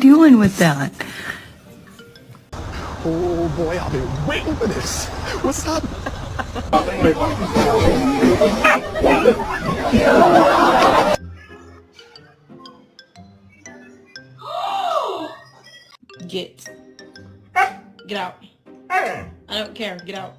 you doing with that? Oh boy, I've been waiting for this. What's up? Get out. I don't care. Get out.